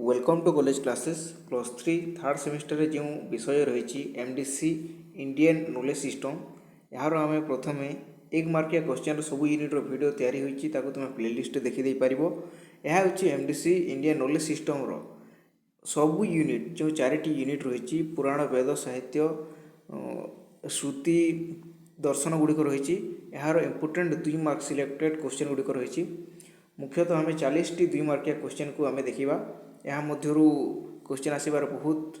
Welcome to college classes plus three third semester जो विषय रही एमडीसी इंडियन नॉलेज सिस्टम यार आम प्रथम एक मार्किया क्वेश्चन सब यूनिट्र वीडियो तैयारी होती तुम्हें प्लेलिस्ट देखीदे पार यह हूँ एमडीसी इंडियन नॉलेज सिस्टम सबू यूनिट जो चारिटी यूनिट रही पुराण वेद साहित्य श्रुति दर्शन गुड़िक रही यार इम्पोर्टेंट 2 मार्क सिलेक्टेड क्वेश्चन गुड़िक रही मुख्यतः आम 40 2 मार्किया क्वेश्चन को आम देखा यह मध्यरु क्वेश्चन आसबार बहुत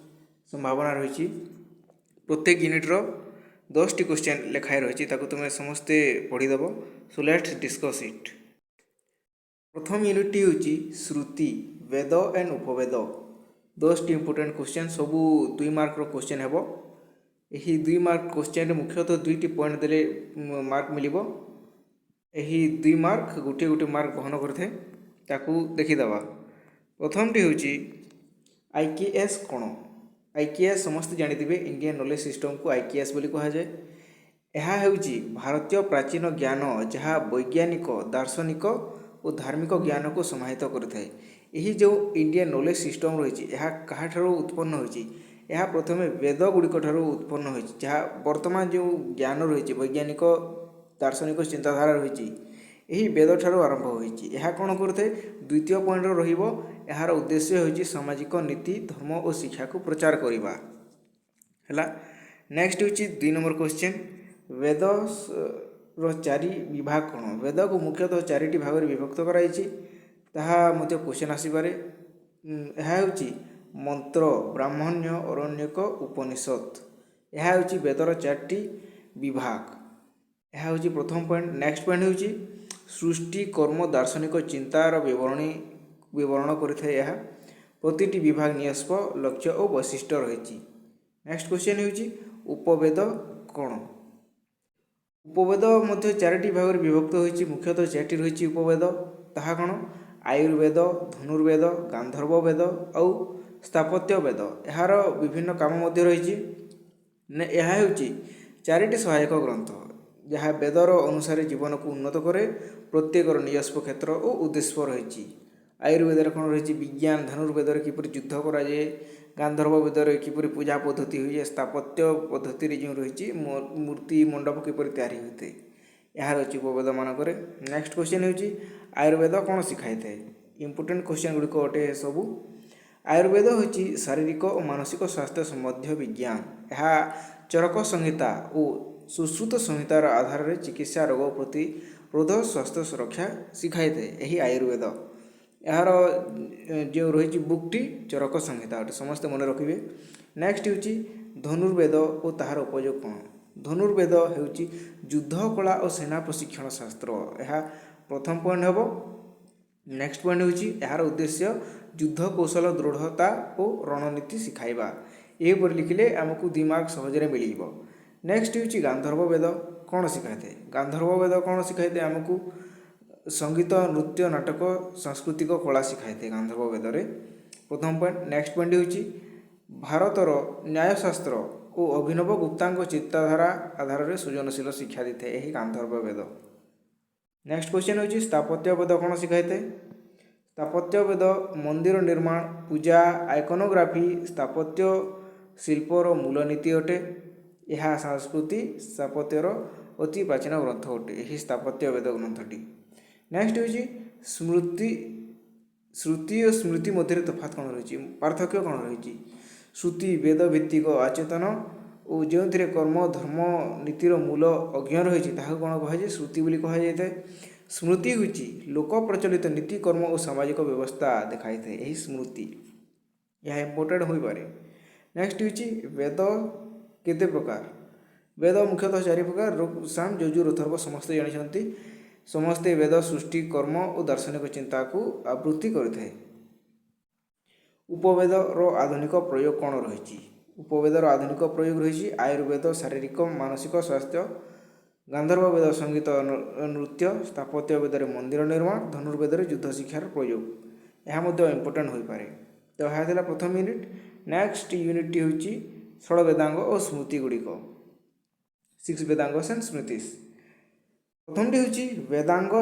संभावना रही प्रत्येक यूनिट्र 10 टी क्वेश्चन लेखाए रही तुम्हें समस्ते पढ़ीदेव सो लेट्स डिस्कस इट। प्रथम यूनिट हूँ श्रुति वेद and Upaveda 10 T important question सबू 2 मार्क क्वेश्चन है यही 2 मार्क क्वेश्चन मुख्यतः 2 टी पॉइंट देले मार्क मिल यही 2 मार्क गोटे गोटे मार्क बहन करते देखीदे। प्रथमटी हूँ आईकेएस कौन आईकेएस समस्त जानिथिबे इंडियन नॉलेज सिस्टम को आईकेएस बोली कहा जाए। यह हूँ भारतीय प्राचीन ज्ञान जहाँ वैज्ञानिक दार्शनिक और धार्मिक ज्ञान को समाहित करता है। यही जो इंडियन नॉलेज सिस्टम रही है क्या उत्पन्न होती यह प्रथम वेद गुड़िक उत्पन्न होती जहाँ वर्तमान जो ज्ञान रही वैज्ञानिक दार्शनिक चिंताधारा रही यही वेद ठारू आरंभ होती यह कौन करते द्वितीय पॉइंट यार उद्देश्य होती सामाजिक नीति धर्म और शिक्षा को प्रचार करवा है। नेक्स्ट हूँ 2 नंबर क्वेश्चन वेद चारि विभाग कौन वेद को मुख्यतः 4टी भाग में विभक्त कराई क्वेश्चन आसपे यह हूँ मंत्र ब्राह्मण्य अरण्यक उपनिषद यह हूँ वेदर 4टी विभाग यह हूँ प्रथम पॉइंट। नेक्स्ट पॉइंट हूँ सृष्टि कर्म दार्शनिक चिंतार विवरण करें यह प्रतिटी विभाग निष्प लक्ष्य और वैशिष्ट्य रही। नेक्स्ट क्वेश्चन हूँ उपवेद कौन उपवेद मध्य 4टी भाग में विभक्त होती मुख्यतः 4टी रही उपवेद ताहा कौन आयुर्वेद धनुर्वेद गांधर्व वेद और स्थापत्य वेद यार विभिन्न काम मध्य रही यह हूँ 4टी सहायक ग्रंथ जहाँ वेदर अनुसार जीवन को उन्नत करे प्रत्येक निजस्व क्षेत्र और उद्देश्य रही। आयुर्वेद कौन रही विज्ञान धनुर्वेद किपर युद्ध कराए गांधर्व वेदर किपर पूजा पद्धति हुए स्थापत्य पद्धति जो रही मूर्ति मंडप किपर तैयारी होते यह रही उपवेद मानक। नेक्स्ट क्वेश्चन हूँ आयुर्वेद कौन शिखाई था इम्पोर्टेंट क्वेश्चन गुड़िक अटे सबू आयुर्वेद हूँ शारीरिक और मानसिक स्वास्थ्य संबंधी विज्ञान यह चरक संहिता और सुश्रुत संहितार आधार में चिकित्सा रोग प्रतिरोध स्वास्थ्य सुरक्षा शिखाई थे यही आयुर्वेद यार जो रही बुकटी चरक संहिता अटे समस्ते मन रखिए। नेक्स्ट हूँ धनुर्वेद और ताहार उपयोग कौन धनुर्वेद हूँ युद्ध कला और सेना प्रशिक्षण शास्त्र यह प्रथम पॉइंट हम। नेक्स्ट पॉइंट हूँ यार उद्देश्य युद्ध कौशल दृढ़ता और रणनीति शिखाइबा यहपर लिखिले आमको 2 मार्क सहजरे मिल। नेक्स्ट हूँ गांधर्व वेद कौन शिखाई गांधर्व वेद कौन शिखाई आमको संगीत नृत्य नाटक सांस्कृतिक कला शिखाई गांधर्व वेद प्रथम पॉइंट। नेक्स्ट पॉइंट हूँ भारतर न्यायशास्त्र और अभिनव गुप्ता चिंताधारा आधार में सृजनशील शिक्षा दी था यही गांधर्व वेद। नेक्स्ट क्वेश्चन हूँ स्थापत्य वेद कौन शिखाई स्थापत्य वेद मंदिर निर्माण पूजा आइकोनोग्राफी स्थापत्य शिल्पर मूलनीति अटे यह संस्कृति स्थापत्यर अति प्राचीन ग्रंथ अटे यही स्थापत्य वेद ग्रंथटी। नेक्स्ट हूँ स्मृति श्रुति और स्मृति मध्य तफात कौन रही पार्थक्य कौन रही श्रुति वेद भित्तिक आचेतन और जो कर्म धर्म नीतिर मूल अज्ञ रही कौन कहुए श्रुति बोली कहुए स्मृति हूँ लोक प्रचलित नीति कर्म और सामाजिक व्यवस्था देखाई थे यही स्मृति यह इम्पोर्टेंट हो पारे। नेक्स्ट हूँ वेद केते प्रकार वेद मुख्यतः 4 प्रकार ऋक् साम यजुर अथर्व समस्ते जानते समस्ते वेद सृष्टि कर्म और दार्शनिक चिंता को आवृत्ति करते। उपवेदर आधुनिक प्रयोग कौन रही उपवेदर आधुनिक प्रयोग रही आयुर्वेद शारीरिक मानसिक स्वास्थ्य गांधर्व वेद संगीत नृत्य स्थापत्य वेद मंदिर निर्माण धनुर्वेद युद्ध शिक्षार प्रयोग यह इम्पोर्टेंट हो पारे। तो यह प्रथम यूनिट। नेक्स्ट यूनिट हूँ षड़ वेदांग और स्मृति गुड़िक 6 वेदांग एंड स्मृतिस प्रथमटी हूँ वेदांग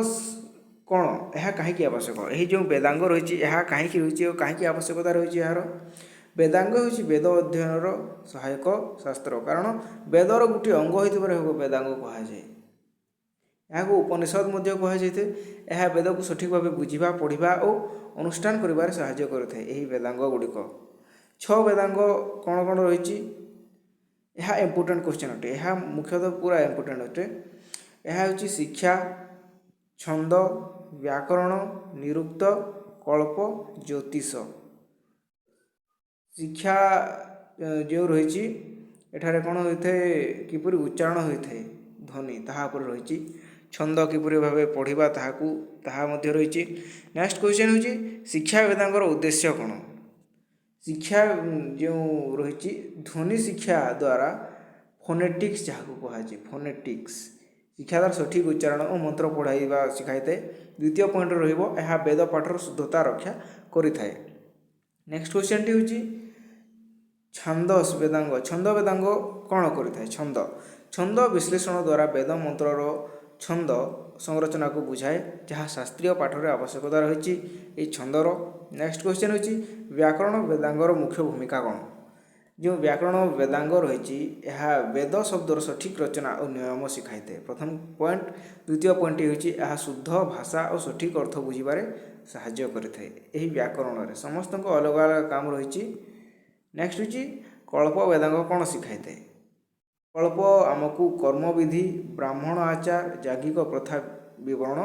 କ'ଣ ଏହା କାହିଁକି ଆବଶ୍ୟକ? ଏହି ଯେଉଁ ବେଦାଙ୍ଗ ରହିଛି ଏହା କାହିଁକି ରହିଛି ଓ କାହିଁକି ଆବଶ୍ୟକତା ରହିଛି ଏହାର? ବେଦାଙ୍ଗ ହେଉଛି ବେଦ ଅଧ୍ୟୟନର ସହାୟକ ଶାସ୍ତ୍ର, କାରଣ ବେଦର ଗୋଟିଏ ଅଙ୍ଗ ହୋଇଥିବାରୁ ଏହାକୁ ବେଦାଙ୍ଗ କୁହାଯାଏ। ଏହାକୁ ଉପନିଷଦ ମଧ୍ୟ କୁହାଯାଇଥାଏ। ଏହା ବେଦକୁ ସଠିକ୍ ଭାବେ ବୁଝିବା, ପଢ଼ିବା ଓ ଅନୁଷ୍ଠାନ କରିବାରେ ସାହାଯ୍ୟ କରିଥାଏ। ଏହି ବେଦାଙ୍ଗ ଗୁଡ଼ିକ 6 ବେଦାଙ୍ଗ କ'ଣ କ'ଣ ରହିଛି? ଏହା ଇମ୍ପୋର୍ଟାଣ୍ଟ କ୍ୱେଶ୍ଚନ୍ ଅଟେ। ଏହା ମୁଖ୍ୟତଃ ପୁରା ଇମ୍ପୋର୍ଟାଣ୍ଟ ଅଟେ। ଏହା ହେଉଛି ଶିକ୍ଷା, ଛନ୍ଦ, ବ୍ୟାକରଣ, ନିରୁକ୍ତ, କଳ୍ପ, ଜ୍ୟୋତିଷ। ଶିକ୍ଷା ଯେଉଁ ରହିଛି ଏଠାରେ କ'ଣ ହୋଇଥାଏ, କିପରି ଉଚ୍ଚାରଣ ହୋଇଥାଏ ଧ୍ୱନି ତାହା ଉପରେ ରହିଛି। ଛନ୍ଦ କିପରି ଭାବେ ପଢ଼ିବା ତାହା ମଧ୍ୟ ରହିଛି। ନେକ୍ସଟ କ୍ୱେଶ୍ଚନ୍ ହେଉଛି ଶିକ୍ଷା ବେଦାଙ୍ଗର ଉଦ୍ଦେଶ୍ୟ କ'ଣ? ଶିକ୍ଷା ଯେଉଁ ରହିଛି ଧ୍ୱନି ଶିକ୍ଷା ଦ୍ୱାରା ଫୋନେଟିକ୍ସ ଯାହାକୁ କୁହାଯାଏ, ଫୋନେଟିକ୍ସ ଶିକ୍ଷା ଦ୍ୱାରା ସଠିକ୍ ଉଚ୍ଚାରଣ ଓ ମନ୍ତ୍ର ପଢ଼ାଇବା ଶିଖାଇଥାଏ। ଦ୍ୱିତୀୟ ପଏଣ୍ଟରେ ରହିବ ଏହା ବେଦ ପାଠର ଶୁଦ୍ଧତା ରକ୍ଷା କରିଥାଏ। ନେକ୍ସଟ କ୍ୱେଶ୍ଚନ୍ଟି ହେଉଛି ଛାନ୍ଦସ ବେଦାଙ୍ଗ। ଛନ୍ଦ ବେଦାଙ୍ଗ କ'ଣ କରିଥାଏ? ଛନ୍ଦ ବିଶ୍ଳେଷଣ ଦ୍ୱାରା ବେଦ ମନ୍ତ୍ରର ଛନ୍ଦ ସଂରଚନାକୁ ବୁଝାଏ, ଯାହା ଶାସ୍ତ୍ରୀୟ ପାଠରେ ଆବଶ୍ୟକତା ରହିଛି ଏହି ଛନ୍ଦର। ନେକ୍ସଟ କ୍ୱେଶ୍ଚନ୍ ହେଉଛି ବ୍ୟାକରଣ ବେଦାଙ୍ଗର ମୁଖ୍ୟ ଭୂମିକା କ'ଣ? ଯେଉଁ ବ୍ୟାକରଣ ବେଦାଙ୍ଗ ରହିଛି ଏହା ବେଦ ଶବ୍ଦର ସଠିକ୍ ରଚନା ଓ ନିୟମ ଶିଖାଇଥାଏ। ପ୍ରଥମ ପଏଣ୍ଟ। ଦ୍ୱିତୀୟ ପଏଣ୍ଟଟି ହେଉଛି ଏହା ଶୁଦ୍ଧ ଭାଷା ଓ ସଠିକ୍ ଅର୍ଥ ବୁଝିବାରେ ସାହାଯ୍ୟ କରିଥାଏ। ଏହି ବ୍ୟାକରଣରେ ସମସ୍ତଙ୍କ ଅଲଗା ଅଲଗା କାମ ରହିଛି। ନେକ୍ସଟ ହେଉଛି କଳ୍ପ ବେଦାଙ୍ଗ କ'ଣ ଶିଖାଇଥାଏ? କଳ୍ପ ଆମକୁ କର୍ମବିଧି, ବ୍ରାହ୍ମଣ ଆଚାର, ଯାଜ୍ଞିକ ପ୍ରଥା ବିବରଣ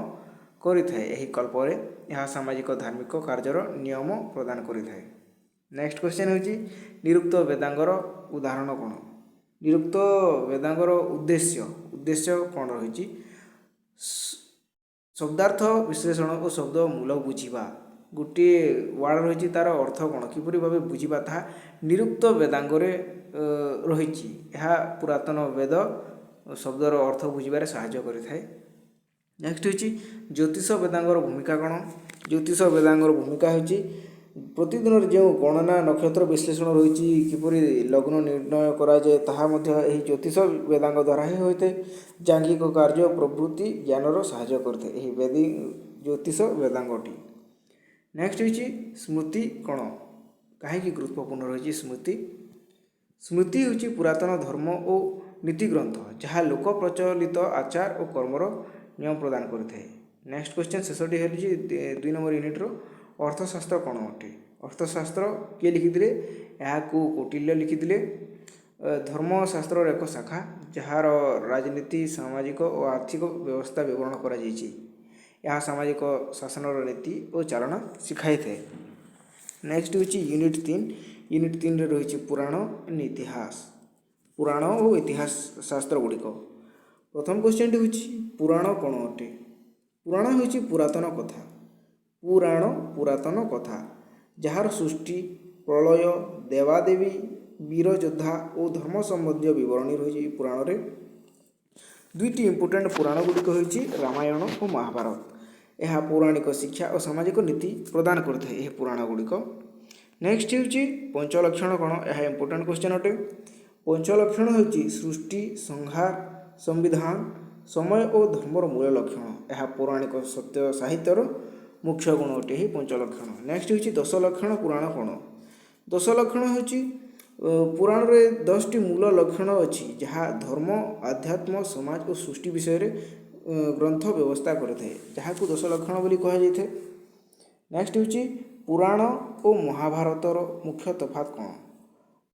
କରିଥାଏ। ଏହି କଳ୍ପରେ ଏହା ସାମାଜିକ ଧାର୍ମିକ କାର୍ଯ୍ୟର ନିୟମ ପ୍ରଦାନ କରିଥାଏ। ନେକ୍ସଟ କ୍ୱେଶ୍ଚନ୍ ହେଉଛି ନିରୁକ୍ତ ବେଦାଙ୍ଗର ଉଦାହରଣ କ'ଣ? ନିରୁକ୍ତ ବେଦାଙ୍ଗର ଉଦ୍ଦେଶ୍ୟ କ'ଣ ରହିଛି? ଶବ୍ଦାର୍ଥ ବିଶ୍ଳେଷଣ ଓ ଶବ୍ଦ ମୂଳ ବୁଝିବା। ଗୋଟିଏ ୱାର୍ଡ଼ ରହିଛି ତା'ର ଅର୍ଥ କ'ଣ, କିପରି ଭାବେ ବୁଝିବା ତାହା ନିରୁକ୍ତ ବେଦାଙ୍ଗରେ ରହିଛି। ଏହା ପୁରାତନ ବେଦ ଶବ୍ଦର ଅର୍ଥ ବୁଝିବାରେ ସାହାଯ୍ୟ କରିଥାଏ। ନେକ୍ସଟ ହେଉଛି ଜ୍ୟୋତିଷ ବେଦାଙ୍ଗର ଭୂମିକା କ'ଣ? ଜ୍ୟୋତିଷ ବେଦାଙ୍ଗର ଭୂମିକା ହେଉଛି ପ୍ରତିଦିନର ଯେଉଁ ଗଣନା, ନକ୍ଷତ୍ର ବିଶ୍ଳେଷଣ ରହିଛି, କିପରି ଲଗ୍ନ ନିର୍ଣ୍ଣୟ କରାଯାଏ ତାହା ମଧ୍ୟ ଏହି ଜ୍ୟୋତିଷ ବେଦାଙ୍ଗ ଦ୍ୱାରା ହିଁ ହୋଇଥାଏ। ଯାଜ୍ଞିକ କାର୍ଯ୍ୟ ପ୍ରଭୃତି ଜ୍ଞାନର ସାହାଯ୍ୟ କରିଥାଏ ଏହି ଜ୍ୟୋତିଷ ବେଦାଙ୍ଗଟି। ନେକ୍ସଟ ହେଉଛି ସ୍ମୃତି କ'ଣ, କାହିଁକି ଗୁରୁତ୍ୱପୂର୍ଣ୍ଣ ରହିଛି ସ୍ମୃତି? ସ୍ମୃତି ହେଉଛି ପୁରାତନ ଧର୍ମ ଓ ନୀତି ଗ୍ରନ୍ଥ, ଯାହା ଲୋକ ପ୍ରଚଳିତ ଆଚାର ଓ କର୍ମର ନିୟମ ପ୍ରଦାନ କରିଥାଏ। ନେକ୍ସଟ କ୍ୱେଶ୍ଚନ୍ ଶେଷଟି ହେଉଛି 2 ନମ୍ବର ୟୁନିଟ୍ର ଅର୍ଥଶାସ୍ତ୍ର କ'ଣ ଅଟେ? ଅର୍ଥଶାସ୍ତ୍ର କିଏ ଲିଖିଥିଲେ? ଏହାକୁ କୌଟିଲ୍ୟ ଲିଖିଥିଲେ। ଧର୍ମଶାସ୍ତ୍ରର ଏକ ଶାଖା, ଯାହାର ରାଜନୀତି, ସାମାଜିକ ଓ ଆର୍ଥିକ ବ୍ୟବସ୍ଥା ବିବରଣ କରାଯାଇଛି। ଏହା ସାମାଜିକ ଶାସନର ନୀତି ଓ ଚାଳନା ଶିଖାଇଥାଏ। ନେକ୍ସଟ ହେଉଛି ୟୁନିଟ୍ 3। ୟୁନିଟ୍ 3ରେ ରହିଛି ପୁରାଣ ଏବଂ ଇତିହାସ। ପୁରାଣ ଓ ଇତିହାସ ଶାସ୍ତ୍ର ଗୁଡ଼ିକ। ପ୍ରଥମ କ୍ୱେଶ୍ଚନ୍ଟି ହେଉଛି ପୁରାଣ କ'ଣ ଅଟେ? ପୁରାଣ ହେଉଛି ପୁରାତନ କଥା, ଯାହାର ସୃଷ୍ଟି, ପ୍ରଳୟ, ଦେବାଦେବୀ, ବୀର ଯୋଦ୍ଧା ଓ ଧର୍ମ ସମ୍ବନ୍ଧୀୟ ବିବରଣୀ ରହିଛି ପୁରାଣରେ। 2ଟି ଇମ୍ପୋର୍ଟାଣ୍ଟ ପୁରାଣ ଗୁଡ଼ିକ ହେଉଛି ରାମାୟଣ ଓ ମହାଭାରତ। ଏହା ପୌରାଣିକ ଶିକ୍ଷା ଓ ସାମାଜିକ ନୀତି ପ୍ରଦାନ କରିଥାଏ ଏହି ପୁରାଣ ଗୁଡ଼ିକ। ନେକ୍ସଟ ହେଉଛି ପଞ୍ଚଲକ୍ଷଣ କ'ଣ? ଏହା ଇମ୍ପୋର୍ଟାଣ୍ଟ କ୍ୱେଶ୍ଚନ୍ ଅଟେ। ପଞ୍ଚଲକ୍ଷଣ ହେଉଛି ସୃଷ୍ଟି, ସଂହାର, ସମ୍ବିଧାନ, ସମୟ ଓ ଧର୍ମର ମୂଳ ଲକ୍ଷଣ। ଏହା ପୌରାଣିକ ସତ୍ୟ ସାହିତ୍ୟର ମୁଖ୍ୟ ଗୁଣ ଅଟେ ଏହି ପଞ୍ଚଲକ୍ଷଣ। ନେକ୍ସଟ ହେଉଛି ଦଶଲକ୍ଷଣ ପୁରାଣ କ'ଣ? ଦଶଲକ୍ଷଣ ହେଉଛି ପୁରାଣରେ 10ଟି ମୂଳ ଲକ୍ଷଣ ଅଛି, ଯାହା ଧର୍ମ, ଆଧ୍ୟାତ୍ମ, ସମାଜ ଓ ସୃଷ୍ଟି ବିଷୟରେ ଗ୍ରନ୍ଥ ବ୍ୟବସ୍ଥା କରିଥାଏ, ଯାହାକୁ ଦଶଲକ୍ଷଣ ବୋଲି କୁହାଯାଇଥାଏ। ନେକ୍ସଟ ହେଉଛି ପୁରାଣ ଓ ମହାଭାରତର ମୁଖ୍ୟ ତଫାତ୍ କ'ଣ?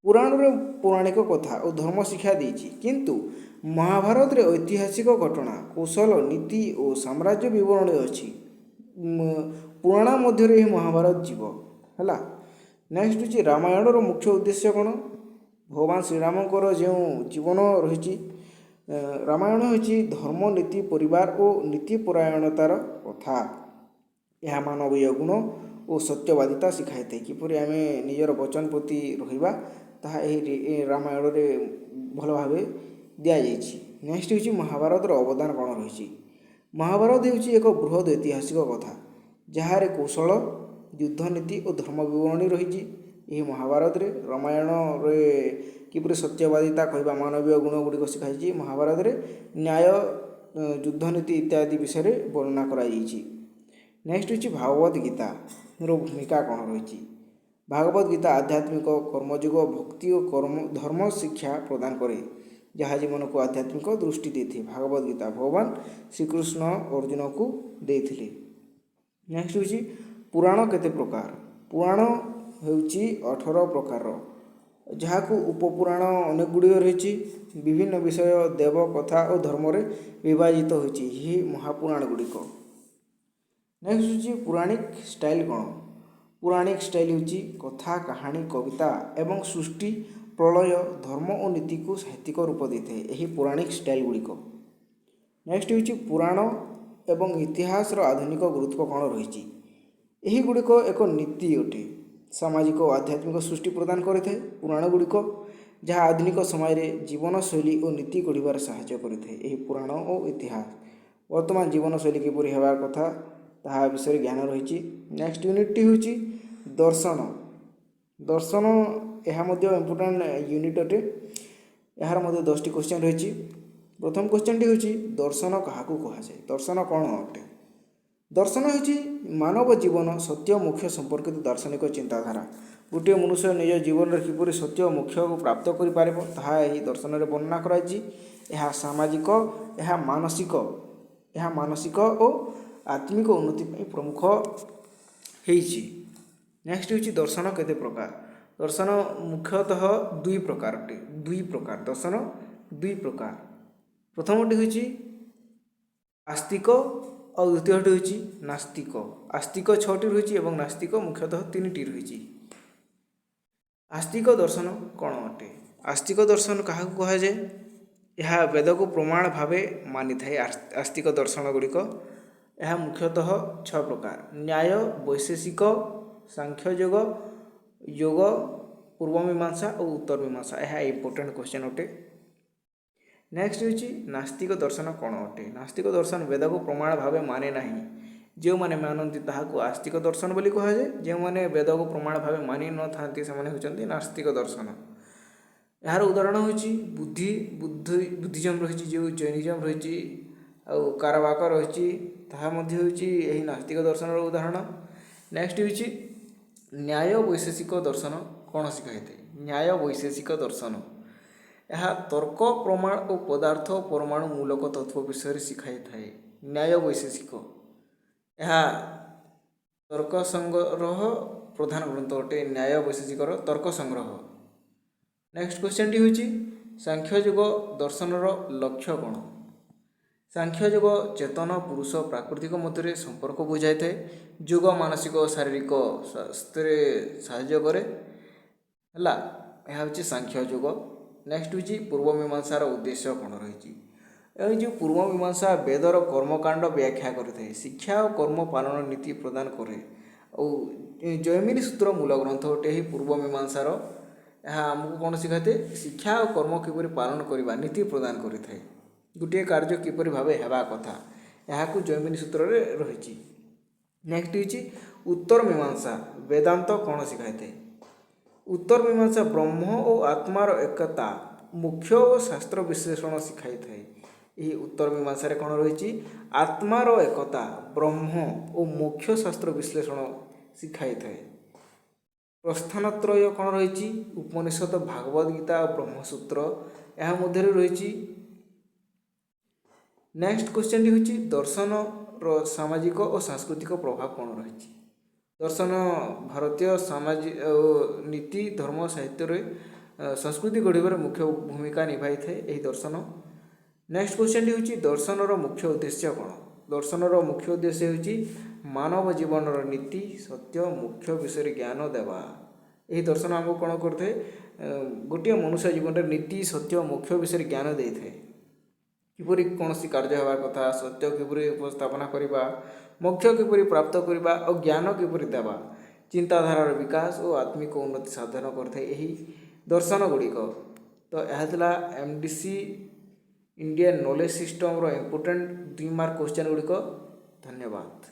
ପୁରାଣରେ ପୌରାଣିକ କଥା ଓ ଧର୍ମ ଶିକ୍ଷା ଦେଇଛି, କିନ୍ତୁ ମହାଭାରତରେ ଐତିହାସିକ ଘଟଣା, କୌଶଳ, ନୀତି ଓ ସାମ୍ରାଜ୍ୟ ବିବରଣୀ ଅଛି। ପୁରାଣ ମଧ୍ୟରେ ଏହି ମହାଭାରତ ଯିବ ହେଲା। ନେକ୍ସଟ ହେଉଛି ରାମାୟଣର ମୁଖ୍ୟ ଉଦ୍ଦେଶ୍ୟ କ'ଣ? ଭଗବାନ ଶ୍ରୀରାମଙ୍କର ଯେଉଁ ଜୀବନ ରହିଛି, ରାମାୟଣ ହେଉଛି ଧର୍ମ, ନୀତି, ପରିବାର ଓ ନୀତିପରାୟଣତାର କଥା। ଏହା ମାନବୀୟ ଗୁଣ ଓ ସତ୍ୟବାଦିତା ଶିଖାଇଥାଏ, କିପରି ଆମେ ନିଜର ବଚନ ପ୍ରତି ରହିବା ତାହା ଏହି ରାମାୟଣରେ ଭଲ ଭାବେ ଦିଆଯାଇଛି। ନେକ୍ସଟ ହେଉଛି ମହାଭାରତର ଅବଦାନ କ'ଣ ରହିଛି? ମହାଭାରତ ହେଉଛି ଏକ ବୃହତ୍ ଐତିହାସିକ କଥା, ଯାହାରେ କୌଶଳ, ଯୁଦ୍ଧ ନୀତି ଓ ଧର୍ମ ବିବରଣୀ ରହିଛି। ଏହି ମହାଭାରତରେ ରାମାୟଣରେ କିପରି ସତ୍ୟବାଦିତା କହିବା ମାନବୀୟ ଗୁଣ ଗୁଡ଼ିକ ଶିଖାଯାଇଛି, ମହାଭାରତରେ ନ୍ୟାୟ, ଯୁଦ୍ଧ ନୀତି ଇତ୍ୟାଦି ବିଷୟରେ ବର୍ଣ୍ଣନା କରାଯାଇଛି। नेक्स्ट होची भागवत गीता भूमिका कौन रही। भागवत गीता आध्यात्मिक कर्मयोग भक्ति और कर्म धर्म शिक्षा प्रदान करे जहाँ जीवन को आध्यात्मिक दृष्टि देते। भागवत गीता भगवान श्रीकृष्ण अर्जुन को देते। नेक्स्ट होची पुराण केते प्रकार। पुराण होची 18 प्रकार जहाँ को उपपुराण अनेक गुड़ी रही विभिन्न विषय देव कथा और धर्म विभाजित होती महापुराण गुड़िक। नेक्स्ट होची पौराणिक स्टाइल कौन। पौराणिक स्टाइल होची कथा कहानी कविता एवं सृष्टि प्रलय धर्म और नीति को साहित्यिक रूप देते यही पौराणिक स्टाइल गुड़िक। नेक्स्ट होची पुराण एवं इतिहास आधुनिक गुरुत्व कौन रही। यही गुड़िक एक नीति अटे सामाजिक और आध्यात्मिक सृष्टि प्रदान करते पुराण गुड़िक जहाँ आधुनिक समय जीवन शैली और नीति गढ़ साहाय्य करते पुराण और इतिहास वर्तमान जीवन शैली किपरि हेबार कथा ताहा विषय ज्ञान रही। नेक्स्ट यूनिट होची दर्शन। दर्शन यह इम्पोर्टाट यूनिट अटे यार 10टी क्वेश्चन रही। प्रथम क्वेश्चन टी होची दर्शन क्या कहुए। दर्शन कौन अटे। दर्शन होची मानव जीवन सत्य मुख्य संपर्कित दार्शनिक चिंताधारा। गोटे मनुष्य निज जीवन में किपरि सत्य मुख्य को प्राप्त करें दर्शन में वर्णना कराई। यह सामाजिक यह मानसिक और आत्मिक उन्नति प्रमुख होइछि। नेक्स्ट होची दर्शन केते प्रकार। दर्शन मुख्यतः दुई प्रकार अटे। दर्शन दुई प्रकार। प्रथमटी होची आस्तिक और द्वितीयटी होची नास्तिक। आस्तिक 6टी रही और नास्तिक मुख्यतः 3टी रही। आस्तिक दर्शन कौन अटे। आस्तिक दर्शन क्या कहुए। यह वेद को प्रमाण भाव मानी थाए। आस्तिक दर्शन गुड़िक यह मुख्यतः 6 प्रकार न्याय वैशेषिक सांख्य योग योग पूर्व मीमांसा और उत्तर मीमांसा। यह इम्पोर्टेंट क्वेश्चन अटे। नेक्स्ट होची नास्तिक दर्शन कौन अटे। नास्तिक दर्शन वेद को प्रमाण भाव माने नहीं जो मैंने मानती ताहाको आस्तिक दर्शन बोली कहुए। जो मैंने वेद को प्रमाण भाव मानि न थांती से होचंती नास्तिक दर्शन। यार उदाहरण होची बुद्धिज्म रही जो जैनिज्म रही आउ कारवाक रही ताहा मध्य होची यही नास्तिक दर्शन उदाहरण। नेक्स्ट होची न्याय वैशेषिक दर्शन कौन शिखाई। न्याय वैशेषिक दर्शन यह तर्क प्रमाण और पदार्थ परमाणु मूलक तत्व विषय शिखाई थाए। न्याय वैशेषिक यह तर्क संग्रह प्रधान ग्रंथ अटे। न्याय वैशेषिक तर्क संग्रह। नेक्स्ट क्वेश्चन टी होची सांख्य योग दर्शनर लक्ष्य कौन। सांख्य योग चेतन पुरुष प्राकृतिक मध्य संपर्क बुझाई थाए। योग मानसिक और शारीरिक स्वास्थ्य साहाय्य करे हला यह होची सांख्य योग। नेक्स्ट होची पूर्व मीमांसार उद्देश्य कौन रही। जो पूर्व मीमांसा वेदर कर्मकांड व्याख्या करते शिक्षा और कर्म पालन नीति प्रदान करे और जैमिनी सूत्र मूल ग्रंथ अटे। पूर्व मीमांसार यह आमको कौन शिखाते शिक्षा और कर्म किपरि पालन करवा नीति प्रदान करें गोटे कार्य किपरि भाव हेबा कथा यह जैमिनी सूत्र रही। नेक्स्ट होची उत्तर मीमांसा वेदांत कौन शिखाई। उत्तर मीमांसा ब्रह्म और आत्मार एकता मुख्य और शास्त्र विश्लेषण शिखाई थाए। यही उत्तर मीमांसा कौन रही आत्मार एकता ब्रह्म और मुख्य शास्त्र विश्लेषण शिखाई थाए। प्रस्थानत्रय कौन रही उपनिषद भागवत गीता और ब्रह्मसूत्र यह मध्य रही। नेक्स्ट क्वेश्चन टी होची दर्शन सामाजिक और सांस्कृतिक प्रभाव कौन रही। दर्शन भारतीय सामाजिक नीति धर्म साहित्य संस्कृति गढ़ मुख्य भूमिका निभाई थाए यही दर्शन। नेक्स्ट क्वेश्चन टी होची दर्शनर मुख्य उद्देश्य कौन। दर्शनर मुख्य उद्देश्य होची मानव जीवन नीति सत्य मुख्य विषय ज्ञान देवा। यही दर्शन आमको कौन करते गोटे मनुष्य जीवन में नीति सत्य मुख्य विषय ज्ञान दे थाए किपरि कौन सी कार्य होगा कथा सत्य किपरि उपस्थापना करवा मोक्ष किपरि प्राप्त करवा और ज्ञान किपरि देवा चिंताधारार विकास और आत्मिक उन्नति साधन करते यही दर्शन गुड़िक। तो यह MDC Indian knowledge system important 2 mark question गुड़िक। धन्यवाद।